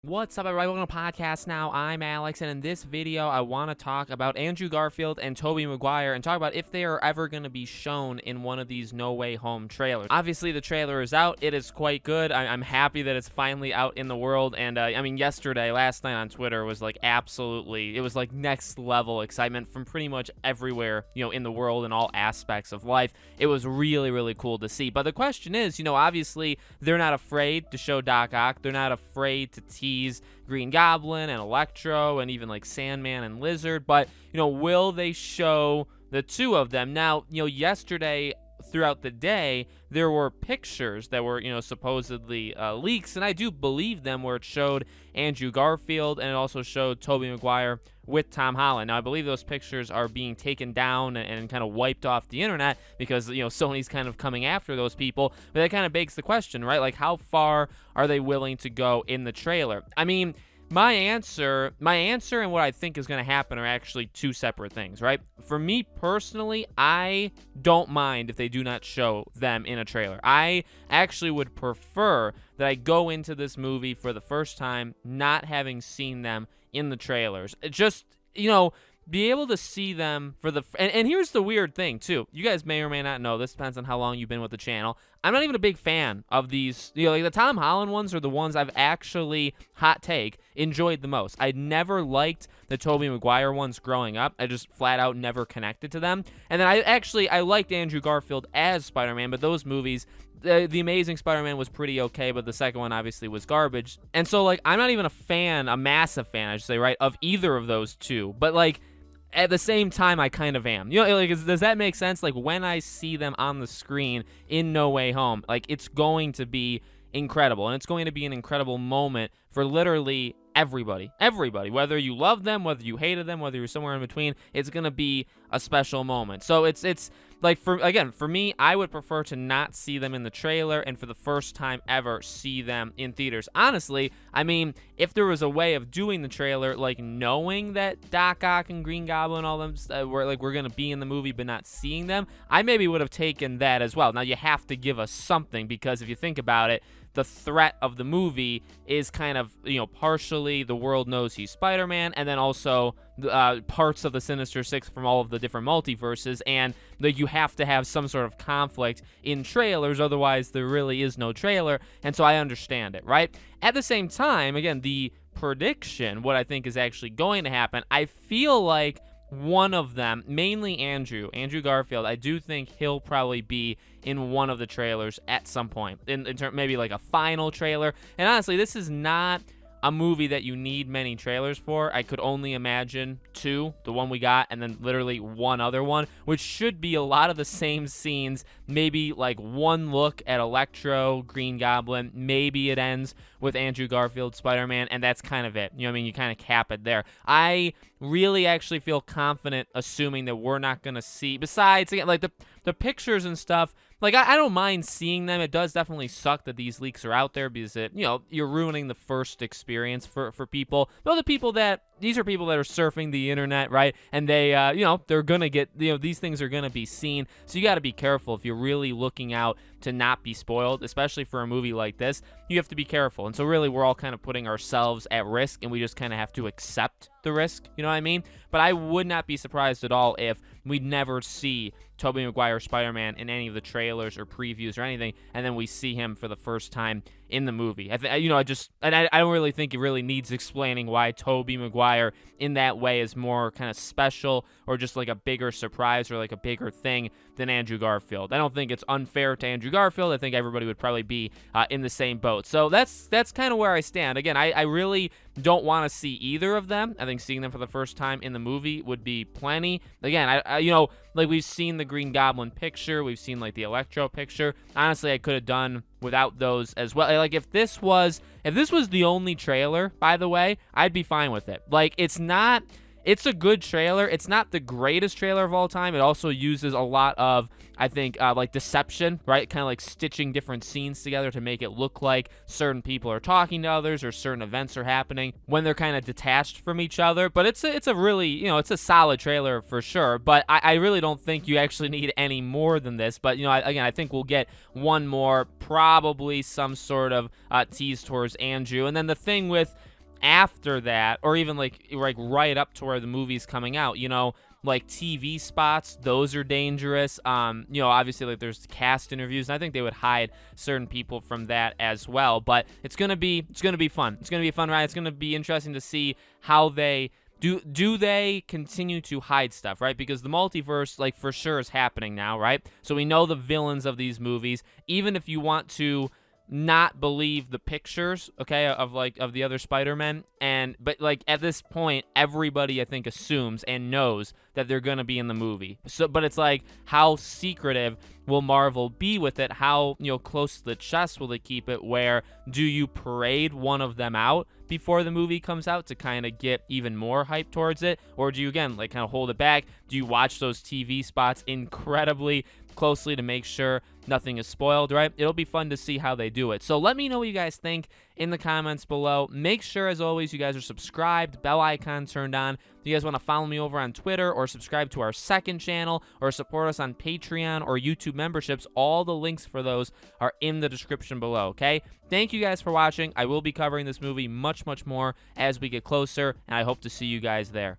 What's up, everybody? Welcome to the podcast now. I'm Alex, and in this video, I want to talk about Andrew Garfield and Tobey Maguire and talk about if they are ever going to be shown in one of these No Way Home trailers. Obviously, the trailer is out. It is quite good. I'm happy that it's finally out in the world, and I mean, last night on Twitter was like absolutely, it was like next level excitement from pretty much everywhere, in the world and all aspects of life. It was really, really cool to see. But the question is, obviously, they're not afraid to show Doc Ock. They're not afraid to tease Green Goblin and Electro and even like Sandman and Lizard, but will they show the two of them? Now, yesterday throughout the day there were pictures that were supposedly leaks, and I do believe them, where it showed Andrew Garfield and it also showed Tobey Maguire with Tom Holland. Now I believe those pictures are being taken down and kind of wiped off the internet because Sony's kind of coming after those people. But that kind of begs the question, right? Like, how far are they willing to go in the trailer? I mean, my answer and what I think is going to happen are actually two separate things, right? For me personally, I don't mind if they do not show them in a trailer. I actually would prefer that I go into this movie for the first time not having seen them in the trailers. Just, be able to see them for the... And here's the weird thing, too. You guys may or may not know. This depends on how long you've been with the channel. I'm not even a big fan of these... like the Tom Holland ones are the ones I've actually, hot take, enjoyed the most. I never liked the Tobey Maguire ones growing up. I just flat out never connected to them. And then I liked Andrew Garfield as Spider-Man, but those movies... The Amazing Spider-Man was pretty okay, but the second one obviously was garbage. And so, I'm not even a massive fan, I should say, right, of either of those two. But, at the same time, I kind of am. Does that make sense? When I see them on the screen in No Way Home, it's going to be incredible. And it's going to be an incredible moment for literally everybody. Everybody. Whether you love them, whether you hated them, whether you're somewhere in between, it's going to be a special moment. So it's for me, I would prefer to not see them in the trailer and for the first time ever see them in theaters. Honestly, I mean, if there was a way of doing the trailer, knowing that Doc Ock and Green Goblin and all them were going to be in the movie but not seeing them, I maybe would have taken that as well. Now, you have to give us something, because if you think about it, the threat of the movie is kind of, partially the world knows he's Spider-Man, and then also parts of the Sinister Six from all of the different multiverses, and you have to have some sort of conflict in trailers, otherwise there really is no trailer, and so I understand it, right? At the same time, again, the prediction, what I think is actually going to happen, I feel like one of them, mainly Andrew Garfield, I do think he'll probably be in one of the trailers at some point, in maybe like a final trailer. And honestly, this is not a movie that you need many trailers for. I could only imagine two, the one we got, and then literally one other one, which should be a lot of the same scenes, maybe one look at Electro, Green Goblin, maybe it ends with Andrew Garfield, Spider-Man, and that's kind of it. You kind of cap it there. I really actually feel confident assuming that we're not going to see, besides, again, the pictures and stuff, I don't mind seeing them. It does definitely suck that these leaks are out there because you're ruining the first experience for people. But these are people that are surfing the internet, right? And they, they're going to get, these things are going to be seen. So you got to be careful if you're really looking out to not be spoiled, especially for a movie like this. You have to be careful. And so really we're all kind of putting ourselves at risk, and we just kind of have to accept the risk, you know what I mean? But I would not be surprised at all if we'd never see Tobey Maguire Spider-Man in any of the trailers or previews or anything, and then we see him for the first time in the movie. I don't really think it really needs explaining why Tobey Maguire in that way is more kind of special or just a bigger surprise or a bigger thing than Andrew Garfield. I don't think it's unfair to Andrew Garfield. I think everybody would probably be in the same boat. So that's kind of where I stand. Again, I really don't want to see either of them. I think seeing them for the first time in the movie would be plenty. Again, we've seen the Green Goblin picture, we've seen the Electro picture. Honestly, I could have done without those as well. If this was the only trailer, by the way, I'd be fine with it. It's a good trailer. It's not the greatest trailer of all time. It also uses a lot of, I think, deception, right? Kind of stitching different scenes together to make it look like certain people are talking to others or certain events are happening when they're kind of detached from each other. But it's a really, it's a solid trailer for sure. But I really don't think you actually need any more than this. But, I think we'll get one more, probably some sort of tease towards Andrew. And then the thing with after that, or even like right up to where the movie's coming out, like TV spots, those are dangerous. Obviously, like, there's cast interviews, and I think they would hide certain people from that as well. But it's gonna be fun. It's gonna be a fun ride. It's gonna be interesting to see how they do they continue to hide stuff, right? Because the multiverse, like, for sure is happening now, right? So we know the villains of these movies. Even if you want to not believe the pictures, okay, of the other Spider-Men, but like at this point, everybody I think assumes and knows that they're gonna be in the movie. So, but it's like, how secretive will Marvel be with it? How close to the chest will they keep it? Where do you parade one of them out before the movie comes out to kind of get even more hype towards it, or do you again like kind of hold it back? Do you watch those TV spots incredibly closely to make sure nothing is spoiled, right? It'll be fun to see how they do it. So let me know what you guys think in the comments below. Make sure, as always, you guys are subscribed, bell icon turned on. If you guys want to follow me over on Twitter or subscribe to our second channel or support us on Patreon or YouTube memberships, all the links for those are in the description below, okay? Thank you guys for watching. I will be covering this movie much more as we get closer, and I hope to see you guys there.